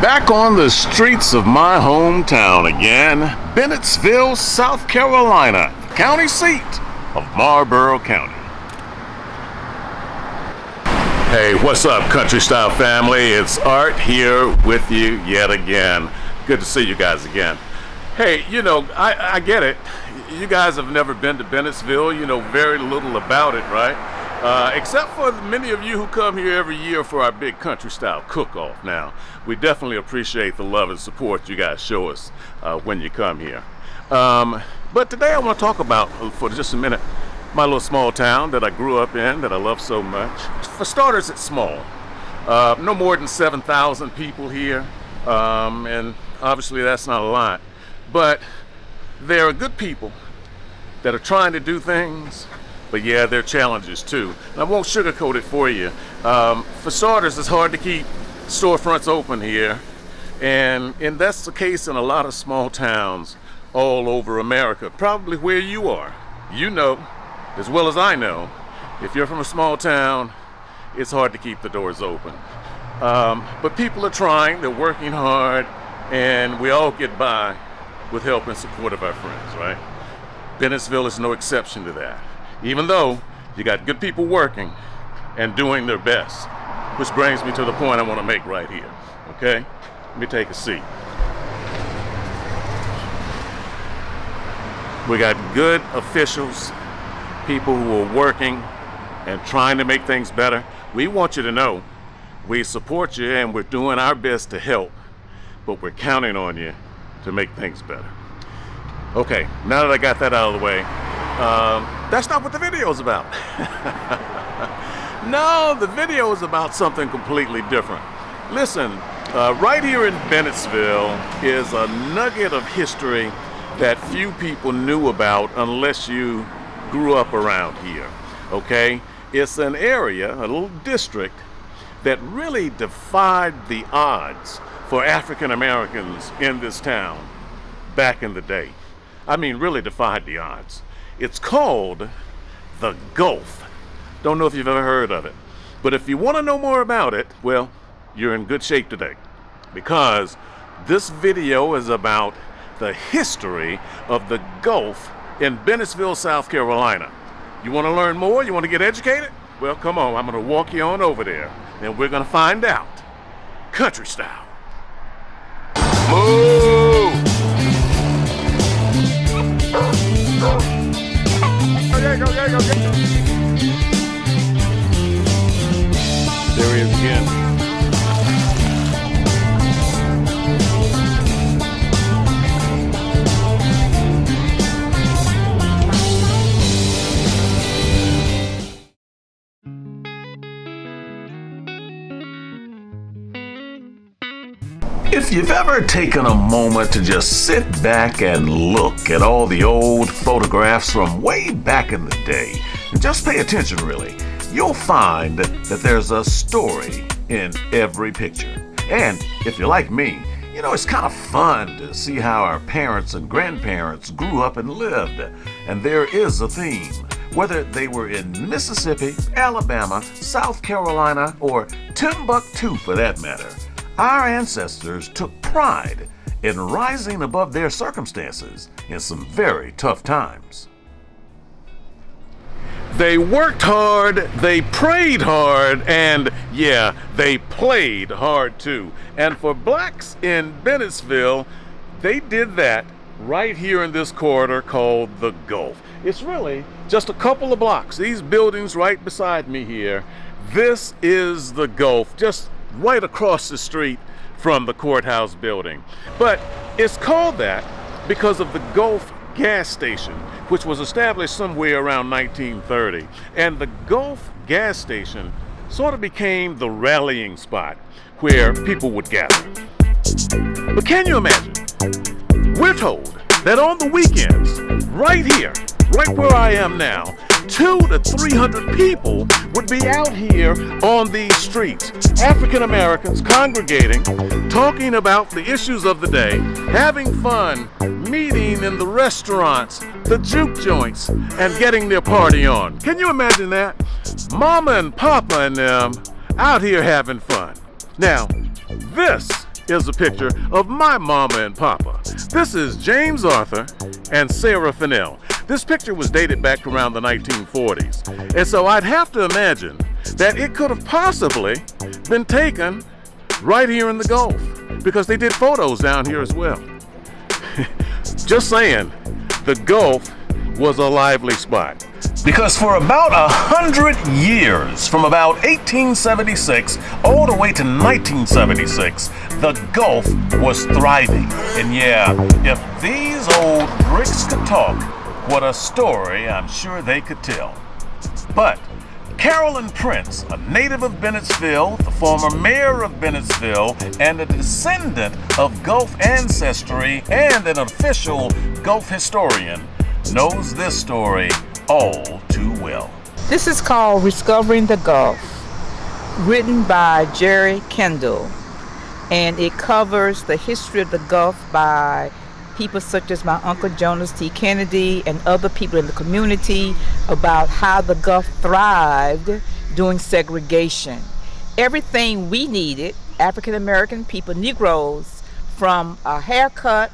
Back on the streets of my hometown again, Bennettsville, South Carolina, county seat of Marlboro County. Hey, what's up, Country Style family? It's Art here with you yet again. Good to see you guys again. Hey, I get it. You guys have never been to Bennettsville. You know very little about it, right? Except for many of you who come here every year for our big country style cook-off. Now, we definitely appreciate the love and support you guys show us when you come here. But today I want to talk about, for just a minute, my little small town that I grew up in, that I love so much. For starters, it's small. No more than 7,000 people here, and obviously that's not a lot. But there are good people that are trying to do things. But yeah, there are challenges too. And I won't sugarcoat it for you. For starters, it's hard to keep storefronts open here. And that's the case in a lot of small towns all over America. Probably where you are. You know, as well as I know, if you're from a small town, it's hard to keep the doors open. But people are trying, they're working hard, and we all get by with help and support of our friends, right? Bennettsville is no exception to that. Even though you got good people working and doing their best, which brings me to the point I want to make right here, okay? Let me take a seat. We got good officials, people who are working and trying to make things better. We want you to know we support you and we're doing our best to help, but we're counting on you to make things better. Okay, now that I got that out of the way, that's not what the video is about. No, the video is about something completely different. Listen, right here in Bennettsville is a nugget of history that few people knew about unless you grew up around here, okay? It's an area, a little district, that really defied the odds for African Americans in this town back in the day. I mean, really defied the odds. It's called the Gulf. Don't know if you've ever heard of it. But if you want to know more about it, well, you're in good shape today. Because this video is about the history of the Gulf in Bennettsville, South Carolina. You want to learn more? You want to get educated? Well, come on. I'm going to walk you on over there. And we're going to find out. Country style. Move! Go. There he is again. If you've ever taken a moment to just sit back and look at all the old photographs from way back in the day, and just pay attention really, you'll find that there's a story in every picture. And if you're like me, it's kind of fun to see how our parents and grandparents grew up and lived. And there is a theme. Whether they were in Mississippi, Alabama, South Carolina, or Timbuktu for that matter, our ancestors took pride in rising above their circumstances in some very tough times. They worked hard, they prayed hard, and yeah, they played hard too. And for blacks in Bennettsville, they did that right here in this corridor called the Gulf. It's really just a couple of blocks. These buildings right beside me here, this is the Gulf, just right across the street from the courthouse building. But it's called that because of the Gulf gas station, which was established somewhere around 1930. And the Gulf gas station sort of became the rallying spot where people would gather. But can you imagine? We're told that on the weekends, right here, right where I am now, 200 to 300 people would be out here on these streets. African Americans congregating, talking about the issues of the day, having fun, meeting in the restaurants, the juke joints, and getting their party on. Can you imagine that? Mama and Papa and them out here having fun. Now, this is a picture of my mama and papa. This is James Arthur and Sarah Fennell. This picture was dated back around the 1940s. And so I'd have to imagine that it could have possibly been taken right here in the Gulf, because they did photos down here as well. Just saying, the Gulf was a lively spot. Because for about 100 years, from about 1876 all the way to 1976, the Gulf was thriving. And yeah, if these old bricks could talk, what a story I'm sure they could tell. But Carolyn Prince, a native of Bennettsville, the former mayor of Bennettsville, and a descendant of Gulf ancestry and an official Gulf historian, knows this story all too well. This is called Discovering the Gulf, written by Jerry Kendall, and it covers the history of the Gulf by people such as my Uncle Jonas T. Kennedy and other people in the community about how the Gulf thrived during segregation. Everything we needed, African American people, Negroes, from a haircut,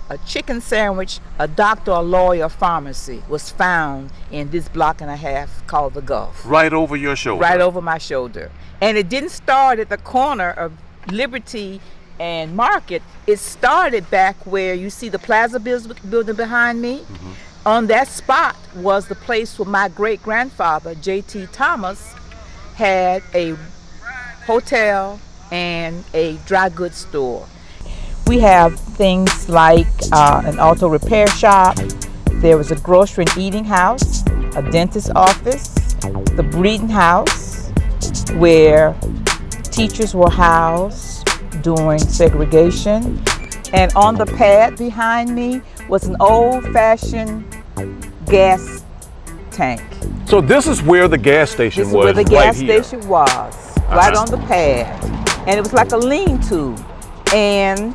a chicken sandwich, a doctor, a lawyer, a pharmacy, was found in this block and a half called the Gulf. Right over your shoulder. Right over my shoulder. And it didn't start at the corner of Liberty and Market. It started back where you see the Plaza building behind me. Mm-hmm. On that spot was the place where my great-grandfather, J.T. Thomas, had a hotel and a dry goods store. We have things like an auto repair shop. There was a grocery and eating house, a dentist's office, the breeding house, where teachers were housed during segregation. And on the pad behind me was an old-fashioned gas tank. So this is where the gas station was. This is where the gas right station was, right on the pad. And it was like a lean-to. And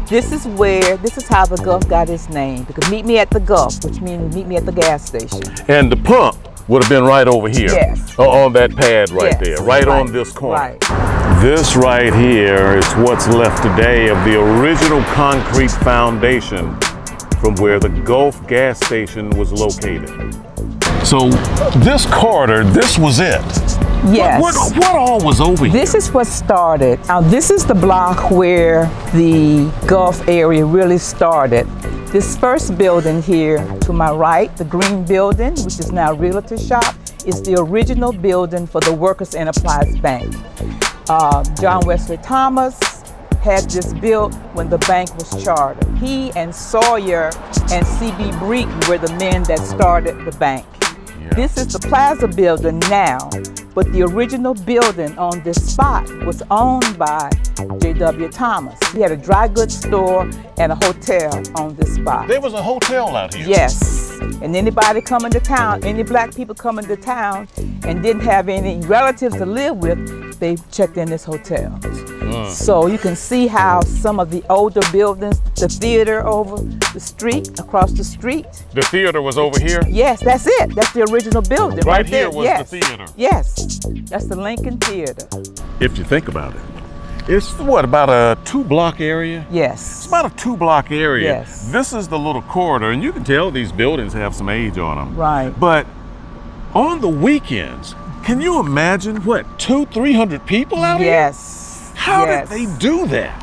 this is how the Gulf got its name, because meet me at the Gulf, which means meet me at the gas station. And the pump would have been right over here. Yes. On that pad right there, right on this corner. Right. This right here is what's left today of the original concrete foundation from where the Gulf gas station was located. So this corridor, this was it. Yes. What all was over here? This is what started. Now this is the block where the Gulf area really started. This first building here to my right, the green building, which is now Realtor Shop, is the original building for the Workers Enterprise Bank. John Wesley Thomas had this built when the bank was chartered. He and Sawyer and C.B. Breeden were the men that started the bank. Yeah. This is the Plaza building now, but the original building on this spot was owned by J.W. Thomas. He had a dry goods store and a hotel on this spot. There was a hotel out here? Yes. And anybody coming to town, any black people coming to town and didn't have any relatives to live with, they checked in this hotel. So you can see how some of the older buildings, the theater over the street, across the street. The theater was over here? Yes, that's it. That's the original building right there. Here was the theater? Yes, that's the Lincoln Theater. If you think about it, it's what, about a 2-block area? Yes. It's about a 2-block area. Yes. This is the little corridor, and you can tell these buildings have some age on them. Right. But on the weekends, can you imagine, what, 200-300 people out here? Yes. How did they do that?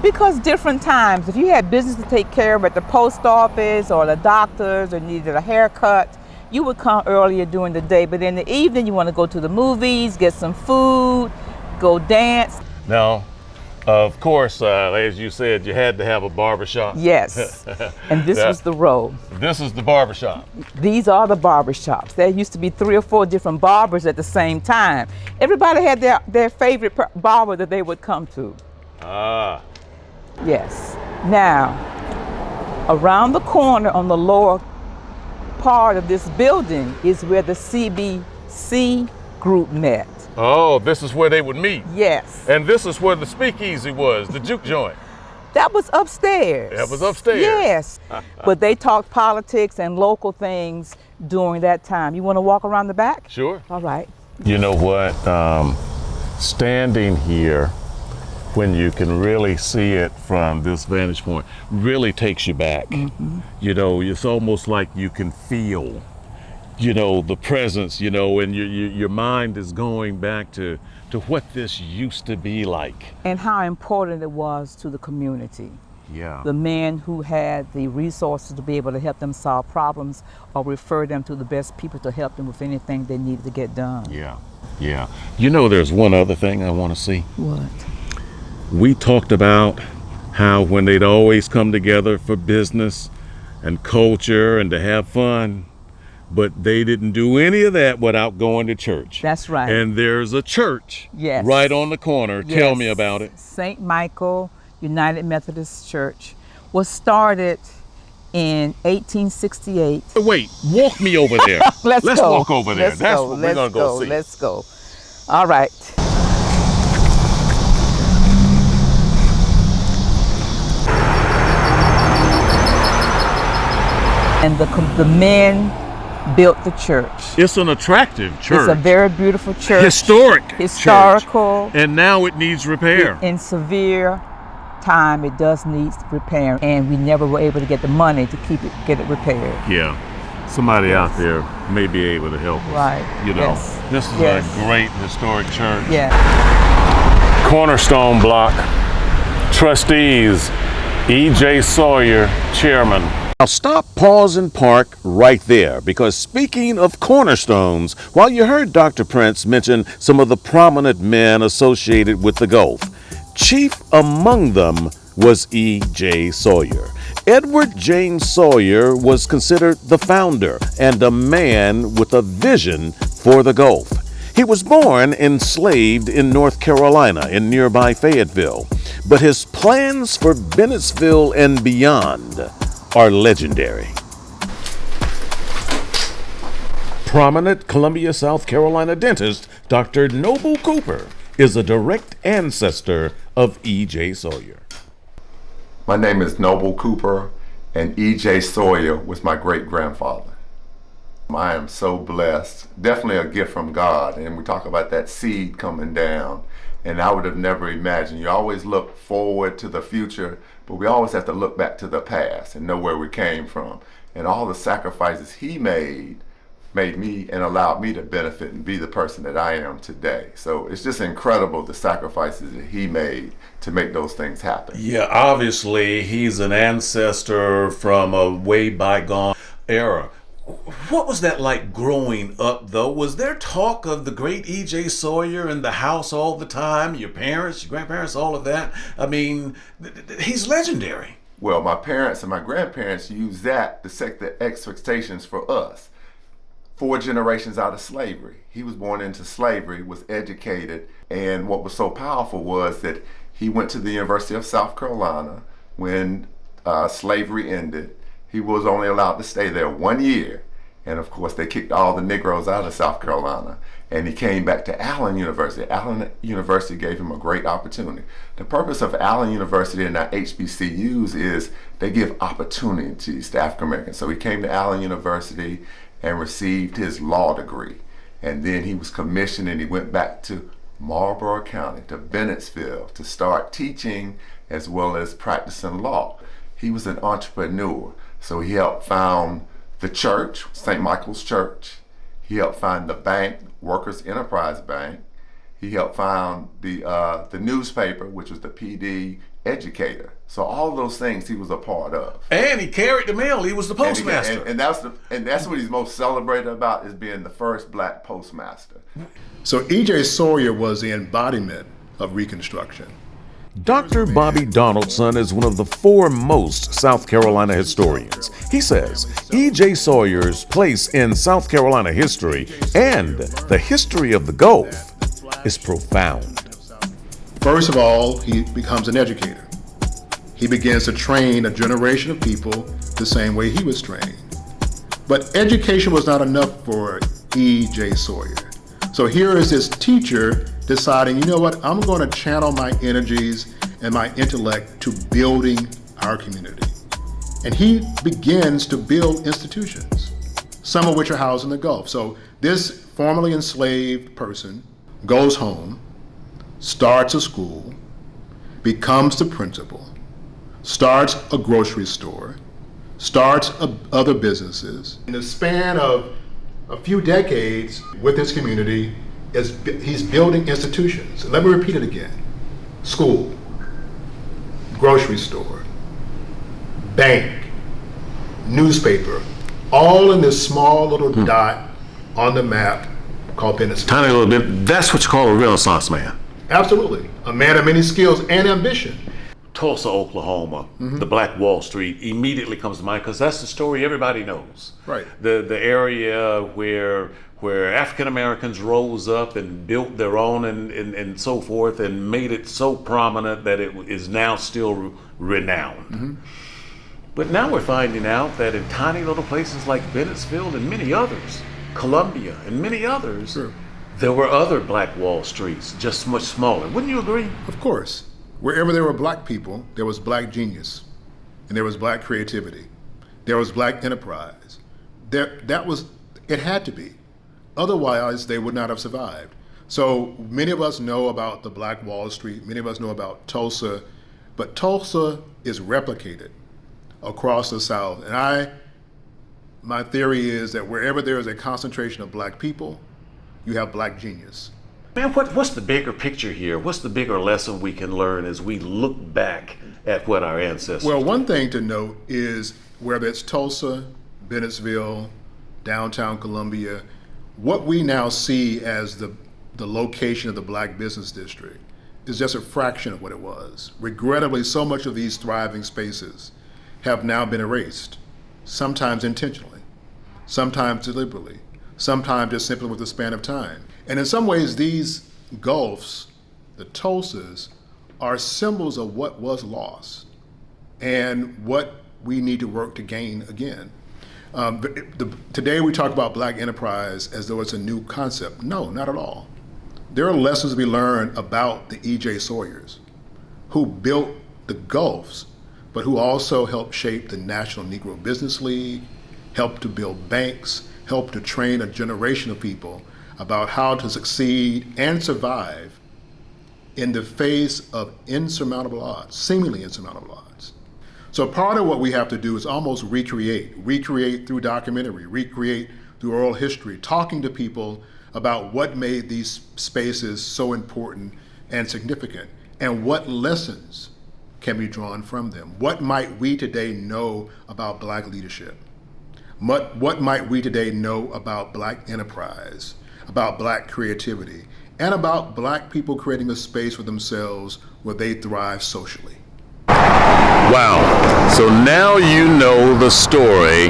Because different times, if you had business to take care of at the post office or the doctors or needed a haircut, you would come earlier during the day. But in the evening, you want to go to the movies, get some food, go dance. Now, of course, as you said, you had to have a barbershop. Yes, and this was the road. This is the barbershop. These are the barbershops. There used to be 3 or 4 different barbers at the same time. Everybody had their favorite barber that they would come to. Ah. Yes. Now, around the corner on the lower part of this building is where the CBC group met. Oh, this is where they would meet? Yes. And this is where the speakeasy was, the juke joint? That was upstairs. That was upstairs? Yes. But they talked politics and local things during that time. You want to walk around the back? Sure. All right. You know what? Standing here when you can really see it from this vantage point, really takes you back. You know, it's almost like you can feel, you know, the presence, you know, and your mind is going back to what this used to be like. And how important it was to the community. Yeah. The men who had the resources to be able to help them solve problems or refer them to the best people to help them with anything they needed to get done. Yeah. Yeah. You know, there's one other thing I want to see. What? We talked about how when they'd always come together for business and culture and to have fun, but they didn't do any of that without going to church. That's right. And there's a church Yes. right on the corner. Yes. Tell me about it. St. Michael United Methodist Church was started in 1868. Wait, walk me over there. Let's go. Walk over there. Let's That's go. what we're going to go see. Let's go. All right. And the men built the church. It's an attractive church. It's a very beautiful church. Historical. Historical. And now it needs repair. In severe time, it does need repair, and we never were able to get the money to get it repaired. Yeah. Somebody out there may be able to help us. Right. You know, Yes. this is Yes. a great historic church. Yeah. Cornerstone block. Trustees, E.J. Sawyer, chairman. Now stop, pause, and park right there, because speaking of cornerstones, while you heard Dr. Prince mention some of the prominent men associated with the Gulf, chief among them was E.J. Sawyer. Edward James Sawyer was considered the founder and a man with a vision for the Gulf. He was born enslaved in North Carolina in nearby Fayetteville, but his plans for Bennettsville and beyond are legendary. Prominent Columbia, South Carolina dentist Dr. Noble Cooper is a direct ancestor of E.J. Sawyer. My name is Noble Cooper, and E.J. Sawyer was my great-grandfather. I am so blessed, definitely a gift from God, and we talk about that seed coming down, and I would have never imagined. You always look forward to the future, but we always have to look back to the past and know where we came from. And all the sacrifices he made me and allowed me to benefit and be the person that I am today. So it's just incredible, the sacrifices that he made to make those things happen. Yeah, obviously he's an ancestor from a way bygone era. What was that like growing up, though? Was there talk of the great E.J. Sawyer in the house all the time? Your parents, your grandparents, all of that? I mean, he's legendary. Well, my parents and my grandparents used that to set the expectations for us. 4 generations out of slavery. He was born into slavery, was educated, and what was so powerful was that he went to the University of South Carolina when slavery ended. He was only allowed to stay there 1 year, and of course they kicked all the Negroes out of South Carolina, and he came back to Allen University. Allen University gave him a great opportunity. The purpose of Allen University and our HBCUs is they give opportunities to African Americans. So he came to Allen University and received his law degree, and then he was commissioned and he went back to Marlborough County, to Bennettsville, to start teaching as well as practicing law. He was an entrepreneur, so he helped found the church, St. Michael's Church. He helped found the bank, Workers Enterprise Bank. He helped found the newspaper, which was the PD Educator. So all those things he was a part of. And he carried the mail. He was the postmaster. And that's what he's most celebrated about, is being the first black postmaster. So E.J. Sawyer was the embodiment of Reconstruction. Dr. Bobby Donaldson is one of the foremost South Carolina historians. He says E.J. Sawyer's place in South Carolina history and the history of the Gulf is profound. First of all, he becomes an educator. He begins to train a generation of people the same way he was trained. But education was not enough for E.J. Sawyer. So here is this teacher deciding, you know what, I'm going to channel my energies and my intellect to building our community. And he begins to build institutions, some of which are housed in the Gulf. So this formerly enslaved person goes home, starts a school, becomes the principal, starts a grocery store, starts other businesses. In the span of a few decades with his community, he's building institutions. Let me repeat it again. School, grocery store, bank, newspaper, all in this small little dot on the map called Bennettsville. Tiny little bit. That's what you call a Renaissance man. Absolutely. A man of many skills and ambition. Tulsa, Oklahoma, the Black Wall Street immediately comes to mind because that's the story everybody knows. Right. The area where African Americans rose up and built their own and so forth and made it so prominent that it is now still renowned. But now we're finding out that in tiny little places like Bennettsville and many others, Columbia and many others, there were other Black Wall Streets, just much smaller. Wouldn't you agree? Of course. Wherever there were black people, there was black genius, and there was black creativity. There was black enterprise. It had to be. Otherwise, they would not have survived. So many of us know about the Black Wall Street, many of us know about Tulsa, but Tulsa is replicated across the South. And my theory is that wherever there is a concentration of black people, you have black genius. Man, what's the bigger picture here? What's the bigger lesson we can learn as we look back at what our ancestors Well, one thing to note is whether it's Tulsa, Bennettsville, downtown Columbia, what we now see as the location of the black business district is just a fraction of what it was. Regrettably, so much of these thriving spaces have now been erased, sometimes intentionally, sometimes deliberately, sometimes just simply with the span of time. And in some ways, these gulfs, the Tulsas, are symbols of what was lost and what we need to work to gain again. Today we talk about black enterprise as though it's a new concept. No, not at all. There are lessons to be learned about the E.J. Sawyers, who built the gulfs, but who also helped shape the National Negro Business League, helped to build banks, helped to train a generation of people about how to succeed and survive in the face of insurmountable odds, seemingly insurmountable odds. So part of what we have to do is almost recreate through documentary, recreate through oral history, talking to people about what made these spaces so important and significant, and what lessons can be drawn from them. What might we today know about black leadership? What might we today know about black enterprise, about black creativity, and about black people creating a space for themselves where they thrive socially? Wow. So now you know the story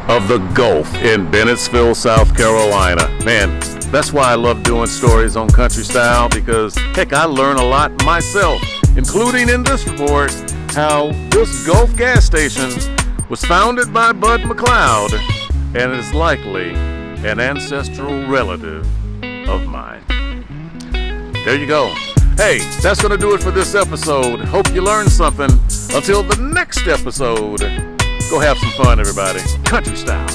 of the Gulf in Bennettsville, South Carolina. Man, that's why I love doing stories on Country Style, because heck, I learn a lot myself, including in this report how this Gulf gas station was founded by Bud McLeod and is likely an ancestral relative of mine. There you go. Hey, that's going to do it for this episode. Hope you learned something. Until the next episode, go have some fun, everybody. Country Style.